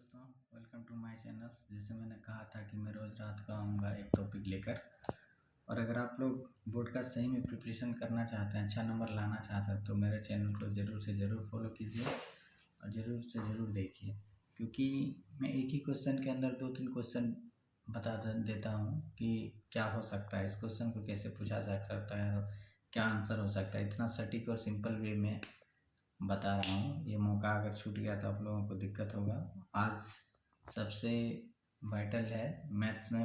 दोस्तों, welcome to my channel. जैसे मैंने कहा था कि मैं रोज़ रात को आऊँगा एक टॉपिक लेकर। और अगर आप लोग बोर्ड का सही में प्रिपरेशन करना चाहते हैं, अच्छा नंबर लाना चाहते हैं, तो मेरे चैनल को ज़रूर से ज़रूर फॉलो कीजिए और ज़रूर से ज़रूर देखिए, क्योंकि मैं एक ही क्वेश्चन के अंदर 2-3 क्वेश्चन बता देता हूँ कि क्या हो सकता है, इस क्वेश्चन को कैसे पूछा जा सकता है और क्या आंसर हो सकता है। इतना सटीक और सिंपल वे में बता रहा हूँ। ये मौका अगर छूट गया तो आप लोगों को दिक्कत होगा। आज सबसे वाइटल है मैथ्स में।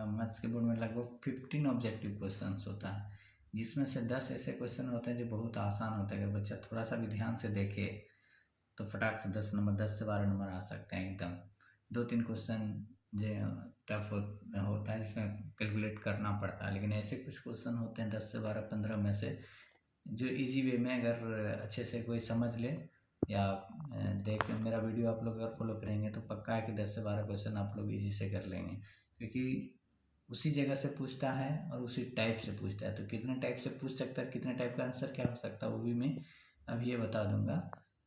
मैथ्स के बोर्ड में लगभग 15 ऑब्जेक्टिव क्वेश्चंस होता है, जिसमें से 10 ऐसे क्वेश्चन होते हैं जो बहुत आसान होते हैं। अगर बच्चा थोड़ा सा भी ध्यान से देखे तो फटाक से 10 से 12 नंबर आ सकते हैं एकदम। 2-3 क्वेश्चन जो टफ होता है, जिसमें कैलकुलेट करना पड़ता है, लेकिन ऐसे कुछ क्वेश्चन होते हैं 10 से 12, 15 में से जो इजी वे में अगर अच्छे से कोई समझ ले या देख मेरा वीडियो आप लोग अगर फॉलो करेंगे तो पक्का है कि 10 से 12 क्वेश्चन आप लोग इजी से कर लेंगे, क्योंकि उसी जगह से पूछता है और उसी टाइप से पूछता है। तो कितने टाइप से पूछ सकता है, कितने टाइप का आंसर क्या हो सकता है, वो भी मैं अब ये बता दूंगा,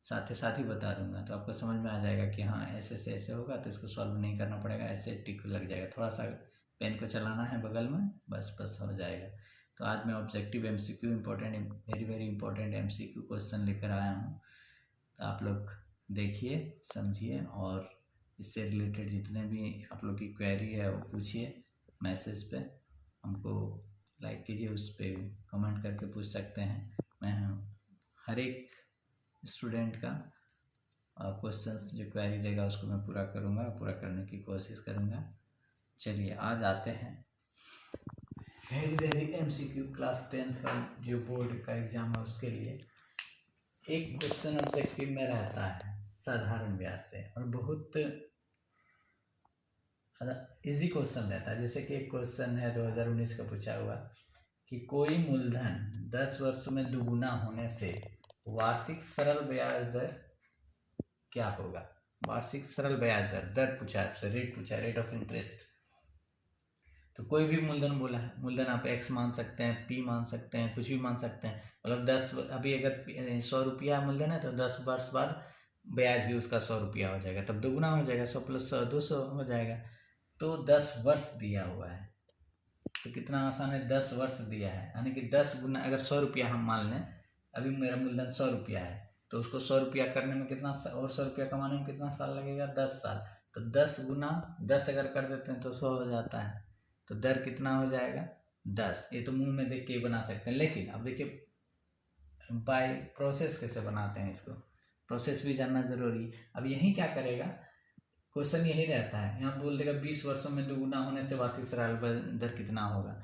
साथ ही बता दूंगा। तो आपको समझ में आ जाएगा कि हाँ ऐसे से ऐसे होगा, तो इसको सॉल्व नहीं करना पड़ेगा, ऐसे टिक लग जाएगा, थोड़ा सा पेन को चलाना है बगल में, बस हो जाएगा। तो आज मैं objective MCQ important, very important MCQ question लेकर आया हूँ। तो आप लोग देखिए, समझिए और इससे रिलेटेड जितने भी आप लोग की क्वेरी है वो पूछिए। मैसेज पे हमको लाइक कीजिए, उस पर कमेंट करके पूछ सकते हैं। मैं हर एक स्टूडेंट का क्वेश्चंस जो क्वेरी रहेगा उसको मैं पूरा करूँगा, पूरा करने की कोशिश करूँगा। चलिए आज आते हैं वेरी एमसीक्यू क्लास 10 का जो बोर्ड का एग्जाम है उसके लिए। एक क्वेश्चन ऑब्जेक्टिव में रहता है साधारण व्यास से, और बहुत इजी क्वेश्चन रहता है। जैसे कि एक क्वेश्चन है 2019 का पूछा हुआ कि कोई मूलधन 10 वर्षों में दुगुना होने से वार्षिक सरल ब्याज दर क्या होगा। वार्षिक सरल ब्याज दर पूछा है आपसे, रेट पूछा है, रेट ऑफ इंटरेस्ट। तो कोई भी मूलधन बोला है, मूलधन आप x मान सकते हैं, p मान सकते हैं, कुछ भी मान सकते हैं। मतलब 10, अभी अगर 100 रुपया मूलधन है तो 10 वर्ष बाद ब्याज भी उसका 100 रुपया हो जाएगा, तब दोगुना हो जाएगा, 100 + 100 200 हो जाएगा। तो 10 वर्ष दिया हुआ है, तो कितना आसान है, 10 वर्ष दिया है, यानी कि 10 गुना। अगर 100 रुपया हम मान लें, अभी मेरा मूलधन 100 रुपया है, तो उसको 100 रुपया करने में कितना, और 100 रुपया कमाने में कितना साल लगेगा, 10 साल। तो 10 गुना 10 अगर कर देते हैं तो 100 हो जाता है। तो दर कितना हो जाएगा, 10। ये तो मुंह में देख के ही बना सकते हैं, लेकिन अब देखिए बाय प्रोसेस कैसे बनाते हैं, इसको प्रोसेस भी जानना जरूरी। अब यही क्या करेगा, क्वेश्चन यही रहता है, यहाँ बोल देगा 20 वर्षों में दुगुना होने से वार्षिक सरल दर कितना होगा।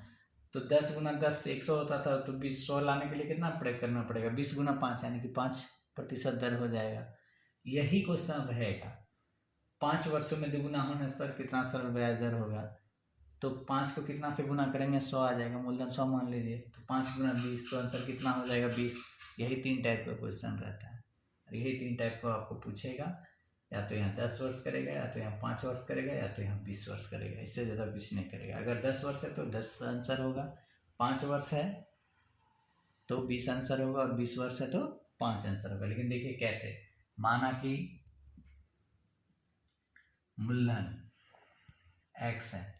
तो 10 गुना 10 100 होता था, तो 20 100 लाने के लिए कितना करना पड़ेगा, 20 गुना 5, यानी कि 5% दर हो जाएगा। यही क्वेश्चन रहेगा, 5 वर्षों में दुगुना होने पर कितना सरल ब्याज दर होगा। तो 5 को कितना से गुना करेंगे, 100 आ जाएगा, मूलधन 100 मान लीजिए, तो 5 गुना 20, तो आंसर कितना हो जाएगा, 20। यही 3 टाइप का क्वेश्चन रहता है, और यही 3 टाइप का आपको पूछेगा। या तो यहाँ 10 वर्ष करेगा, या तो यहाँ 5 वर्ष करेगा, या तो यहाँ 20 वर्ष करेगा, इससे ज़्यादा कुछ नहीं करेगा। अगर 10 वर्ष है तो 10 आंसर होगा, 5 वर्ष है तो 20 आंसर होगा, और 20 वर्ष है तो 5 आंसर होगा। लेकिन देखिए कैसे, माना कि मूलधन x है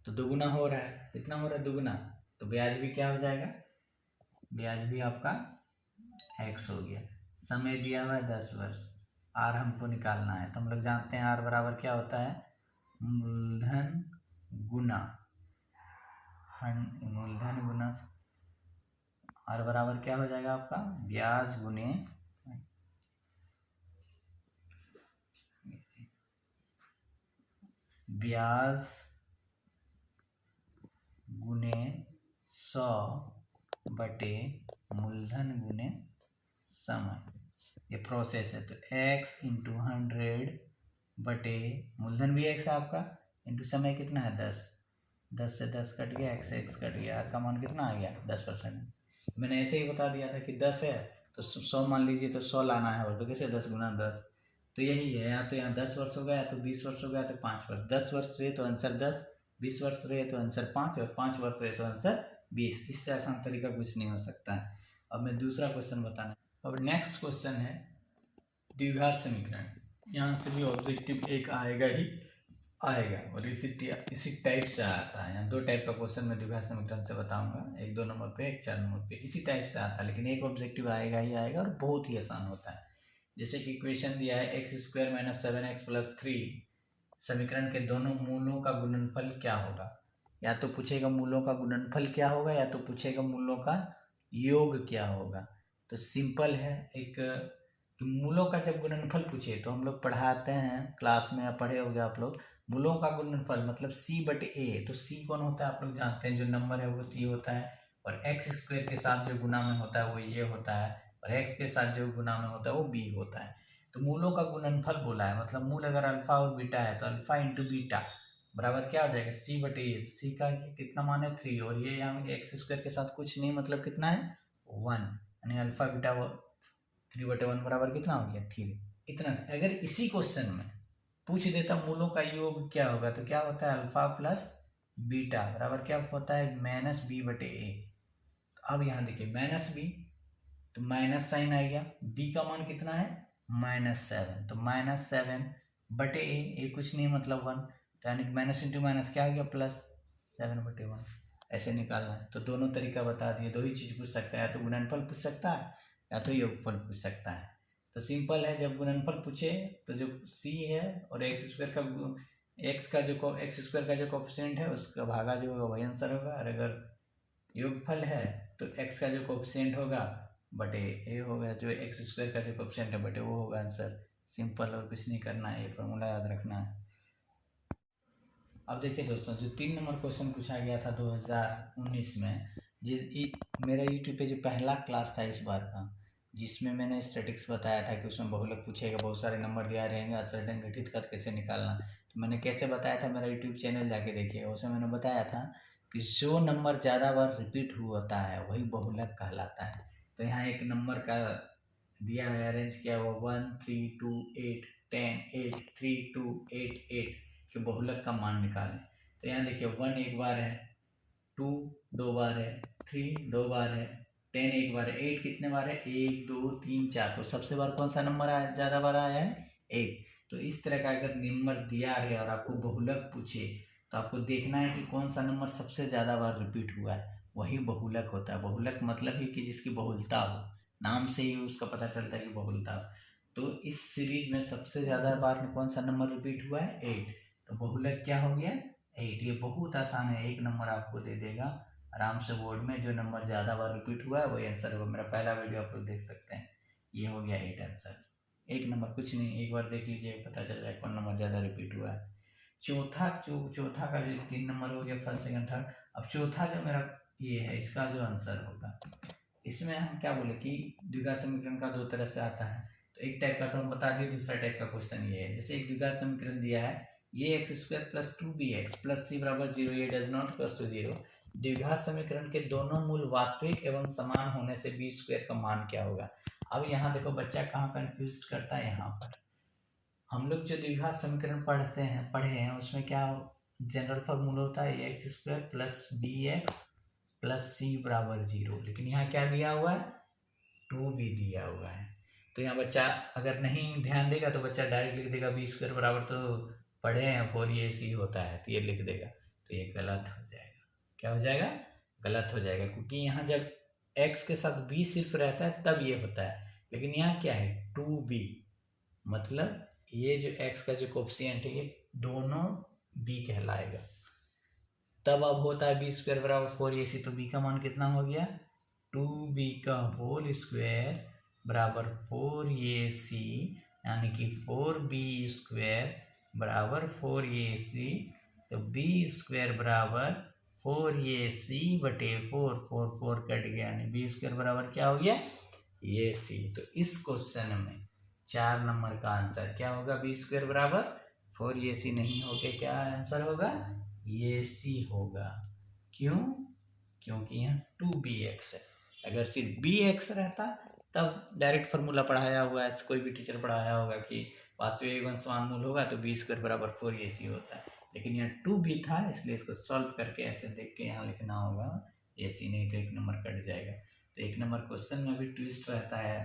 तो दुगुना हो रहा है, कितना हो रहा है, दुगुना, तो ब्याज भी क्या हो जाएगा, ब्याज भी आपका x हो गया। समय दिया हुआ है 10 वर्ष, r हमको निकालना है, तो हम लोग जानते हैं r बराबर क्या होता है, मूलधन गुना r बराबर क्या हो जाएगा आपका, ब्याज गुने ब्याज गुने 100 बटे मूलधन गुने समय। ये प्रोसेस है। तो x × 100 बटे मूलधन भी x है आपका, इंटू समय कितना है 10, 10 से 10 कट गया, x कट गया, r का मान कितना आ गया 10%। मैंने ऐसे ही बता दिया था कि 10 है तो 100 मान लीजिए, तो 100 लाना है, और तो कैसे 10 गुना 10, तो यही है। या तो यहाँ 10 वर्ष हो गया, या तो 20 वर्ष हो गया, तो 5 वर्ष। 10 वर्ष रहे तो आंसर 10, 20 वर्ष रहे तो आंसर 5, और 5 वर्ष रहे तो आंसर 20। इससे आसान तरीका कुछ नहीं हो सकता है। अब मैं दूसरा क्वेश्चन बताना। अब नेक्स्ट क्वेश्चन है द्विघात समीकरण। यहाँ से भी ऑब्जेक्टिव एक आएगा ही आएगा, और इसी टाइप से आता है। यहाँ 2 टाइप का क्वेश्चन मैं द्विघात समीकरण से बताऊंगा, एक 2 नंबर पे, एक 4 नंबर पे, इसी टाइप से आता है, लेकिन एक ऑब्जेक्टिव आएगा ही आएगा और बहुत ही आसान होता है। जैसे कि इक्वेशन दिया है x² - 7x + 3, समीकरण के दोनों मूलों का गुणनफल क्या होगा। या तो पूछेगा मूलों का गुणनफल क्या होगा, या तो पूछेगा मूलों का योग क्या होगा। तो सिंपल है, एक मूलों का जब गुणनफल पूछे तो हम लोग पढ़ाते हैं क्लास में, या पढ़े होंगे आप लोग, मूलों का गुणनफल मतलब c/a। तो c कौन होता है आप लोग जानते हैं, जो नंबर है वो c होता है, और x² के साथ जो गुना में होता है वो ये होता है, और x के साथ जो गुना में होता है वो b होता है। तो मूलों का गुणनफल बोला है, मतलब मूल अगर अल्फा और बीटा है तो अल्फा इंटू बीटा बराबर क्या हो जाएगा, c/a। c का कितना मान है 3, और ये यहाँ x² के साथ कुछ नहीं, मतलब कितना है 1, यानी अल्फा बीटा 3/1 बराबर कितना हो गया 3। इतना अगर इसी क्वेश्चन में पूछ देता मूलों का योग क्या होगा, तो क्या होता है अल्फा प्लस बीटा बराबर क्या होता है -b/a। तो अब यहाँ देखिए -b, तो माइनस साइन आ गया, b का मान कितना है -7, तो -7/a, ये कुछ नहीं मतलब 1, तो यानी माइनस इंटू माइनस क्या आ गया +7/1, ऐसे निकालना है। तो दोनों तरीका बता दिए, दो ही चीज़ पूछ सकता है, या तो गुणनफल पूछ सकता है या तो योगफल पूछ सकता है। तो सिंपल है, जब गुणनफल पूछे तो जो c है और x² का x² का जो कोफिशिएंट है उसका भागा जो होगा वही आंसर होगा, और अगर योगफल है तो x का जो कोफिशिएंट होगा बटे a होगा, जो x² का जो कोफिशिएंट है बटे वो होगा आंसर। सिंपल, और कुछ नहीं करना है, ये फॉर्मूला याद रखना है। अब देखिए दोस्तों, जो 3 नंबर क्वेश्चन पूछा गया था 2019 में, मेरा यूट्यूब पे जो पहला क्लास था इस बार का, जिसमें मैंने स्टैटिक्स बताया था कि उसमें बहुलक पूछेगा, बहुत सारे नंबर दिया रहेंगे, असरटन घटित कर कैसे निकालना। तो मैंने कैसे बताया था, मेरा यूट्यूब चैनल जाके देखिएगा, उसमें मैंने बताया था कि जो नंबर ज़्यादा बार रिपीट होता है वही बहुलक कहलाता है। तो यहाँ एक नंबर का दिया है, अरेंज किया हुआ 1 3 2 8 10 8 3 2 8 8 के बहुलक का मान निकालें। तो यहाँ देखिए 1 एक बार है, 2 2 बार है, 3 2 बार है, 10 एक बार है, 8 कितने बार है 1 2 3 4। तो सबसे बार कौन सा नंबर आया, ज़्यादा बार आया है 1। तो इस तरह का अगर नंबर दिया रहे और आपको बहुलक पूछे तो आपको देखना है कि कौन सा नंबर सबसे ज़्यादा बार रिपीट हुआ है, वही बहुलक होता है। बहुलक मतलब ही कि जिसकी बहुलता हो, नाम से ही उसका पता चलता है कि बहुलता हो। तो इस सीरीज में सबसे ज़्यादा बार कौन सा नंबर रिपीट हुआ है 8, तो बहुलक क्या हो गया 8। ये बहुत आसान है, एक नंबर आपको दे देगा आराम से बोर्ड में, जो नंबर ज़्यादा बार रिपीट हुआ है वही आंसर होगा। मेरा पहला वीडियो आप लोग देख सकते हैं, ये हो गया 8 आंसर। एक नंबर कुछ नहीं, एक बार देख लीजिए पता चल जाए कौन नंबर ज़्यादा रिपीट हुआ है। चौथा का जो 3 नंबर हो गया, फर्स्ट सेकंड थर्ड। अब चौथा जो मेरा ये है, इसका जो आंसर होगा, इसमें हम क्या बोले कि द्विघात समीकरण का 2 तरह से आता है। तो एक टाइप का तो हम बता दिए, दूसरा टाइप का क्वेश्चन ये है, जैसे एक द्विघात समीकरण दिया है, ये x² + 2bx + c = 0, ये डज नॉट इक्वल टू 0। द्विघात समीकरण के दोनों मूल वास्तविक एवं समान होने से b² का मान क्या होगा। अब यहाँ देखो बच्चा कहाँ कंफ्यूज करता है, यहाँ पर हम लोग जो द्विघात समीकरण पढ़े हैं उसमें क्या जनरल फॉर्मूला होता है x² + bx + c = 0, लेकिन यहाँ क्या दिया हुआ है 2b दिया हुआ है। तो यहाँ बच्चा अगर नहीं ध्यान देगा तो बच्चा डायरेक्ट लिख देगा b² बराबर, तो पढ़े हैं 4ac होता है, तो ये लिख देगा, तो ये गलत हो जाएगा। क्या हो जाएगा, गलत हो जाएगा, क्योंकि यहाँ जब x के साथ b सिर्फ रहता है तब ये होता है, लेकिन यहाँ क्या है 2b, मतलब ये जो x का जो कोफिशिएंट है ये दोनों b कहलाएगा। तब अब होता है b² = 4ac, तो b का मान कितना हो गया 2b² = 4ac, यानी कि 4b² = 4ac। तो b² = 4ac/4, 4 4 कट गया, यानी b² बराबर क्या हो गया ये c। तो इस क्वेश्चन में 4 नंबर का आंसर क्या होगा, b² = 4ac नहीं होके क्या आंसर होगा ये c होगा। क्यों, क्योंकि यहाँ 2bx है। अगर सिर्फ bx रहता तब डायरेक्ट फार्मूला पढ़ाया हुआ है, कोई भी टीचर पढ़ाया होगा कि वास्तविक एवं समान मूल होगा तो b² = 4ac होता है, लेकिन यहाँ 2b था इसलिए इसको सॉल्व करके ऐसे देख के यहाँ लिखना होगा ac, नहीं तो एक नंबर कट जाएगा। तो एक नंबर क्वेश्चन में भी ट्विस्ट रहता है,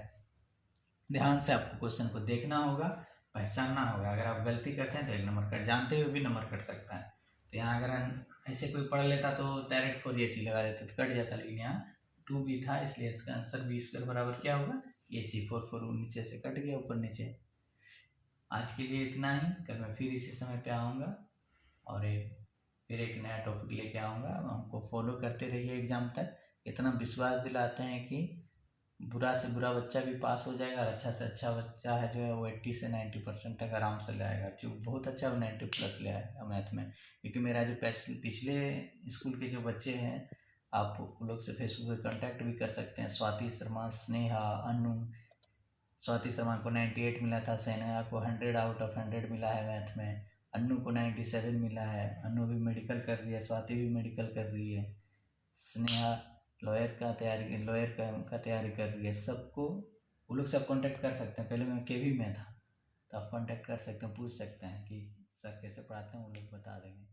ध्यान से आपको क्वेश्चन को देखना होगा, पहचानना होगा। अगर आप गलती करते हैं तो 1 नंबर कट, जानते हुए भी नंबर कट सकता है। तो यहाँ अगर ऐसे कोई पढ़ लेता तो डायरेक्ट 4AC लगा देते तो कट जाता, लेकिन यहाँ 2B था, इसलिए इसका आंसर B² बराबर क्या होगा, AC। 4 नीचे से कट गया, ऊपर नीचे। आज के लिए इतना ही, कल मैं फिर इसी समय पे आऊँगा और फिर एक नया टॉपिक लेके आऊँगा। हमको फॉलो करते रहिए एग्ज़ाम तक। इतना विश्वास दिलाते हैं कि बुरा से बुरा बच्चा भी पास हो जाएगा और अच्छा से अच्छा बच्चा है जो है वो 80 से 90% तक आराम से ले आएगा। जो बहुत अच्छा वो 90+ ले आएगा मैथ में। क्योंकि मेरा जो पिछले स्कूल के जो बच्चे हैं, आप उन लोग से फेसबुक पे कांटेक्ट भी कर सकते हैं। स्वाति शर्मा, स्नेहा, अनु। स्वाति शर्मा को 98 मिला था, स्नेहा को 100/100 मिला है मैथ में, अन्नू को 97 मिला है। अन्नू भी मेडिकल कर रही है, स्वाति भी मेडिकल कर रही है, स्नेहा लॉयर का तैयारी कर रही है। सबको वो लोग सब कांटेक्ट कर सकते हैं। पहले मैं केवी में था, तो आप कांटेक्ट कर सकते हैं, पूछ सकते हैं कि सर कैसे पढ़ाते हैं, वो लोग बता देंगे।